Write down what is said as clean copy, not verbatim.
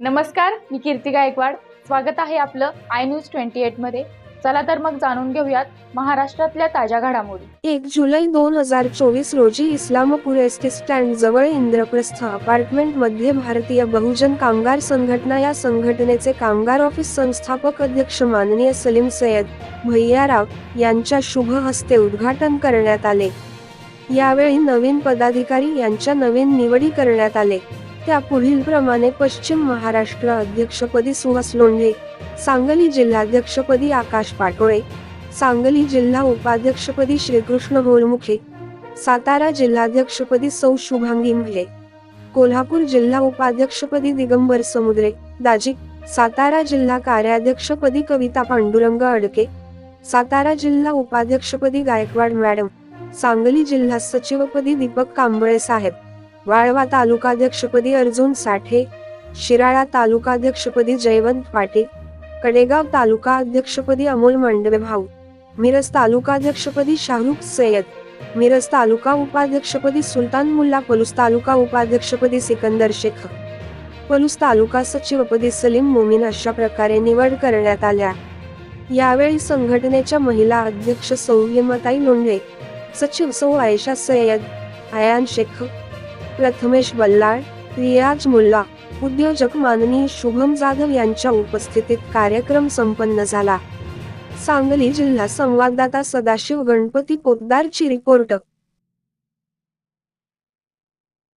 नमस्कार, मी कीर्ती गायकवाड. स्वागत आहे आपलं आय न्यूज 28 मध्ये. चला तर मग जाणून घेऊयात महाराष्ट्रातल्या ताज्या घडामोडी. 1 जुलै 2024 रोजी इस्लामपूर एसटी स्टँड जवळ इंद्रप्रस्थ अपार्टमेंटमध्ये भारतीय बहुजन कामगार संघटना या संघटनेचे कामगार ऑफिस संस्थापक अध्यक्ष माननीय सलीम सय्यद भैयाराव यांच्या शुभ हस्ते उद्घाटन करण्यात आले. यावेळी नवीन पदाधिकारी यांच्या नवीन निवडी करण्यात आले. त्या पुढील प्रमाणे: पश्चिम महाराष्ट्र अध्यक्षपदी सुहास लोंढे, सांगली जिल्हाध्यक्षपदी आकाश पाटोळे, सांगली जिल्हा उपाध्यक्षपदी श्रीकृष्ण गोलमुखे, सातारा जिल्हाध्यक्षपदी सौ शुभांगी म्हे, कोल्हापूर जिल्हा उपाध्यक्षपदी दिगंबर समुद्रे दाजी, सातारा जिल्हा कार्याध्यक्षपदी कविता पांडुरंग अडके, सातारा जिल्हा उपाध्यक्षपदी गायकवाड मॅडम, सांगली जिल्हा सचिवपदी दीपक कांबळे साहेब, वाळवा तालुकाध्यक्षपदी अर्जुन साठे, शिराळा तालुकाध्यक्षपदी जयवंत पाटील, कडेगाव तालुका अध्यक्षपदी अमोल मांडवे भाऊ, मिरज तालुकाध्यक्षपदी शाहरुख सय्यद, मिरज तालुका उपाध्यक्षपदी सुलतान मुल्ला, पलूस तालुका उपाध्यक्षपदी सिकंदर शेख, पलूस तालुका सचिवपदी सलीम मोमीन अशा प्रकारे निवड करण्यात आल्या. यावेळी संघटनेच्या महिला अध्यक्ष सौ हेमताई लोंढे, सचिव सौ आयशा सय्यद, आयान शेख, प्रथमेश बल्लाळ, रियाज मुल्ला, उद्योजक माननीय शुभम जाधव यांच्या उपस्थितीत कार्यक्रम संपन्न झाला. सांगली जिल्हा संवाददाता सदाशिव गणपती पोतदारची रिपोर्ट.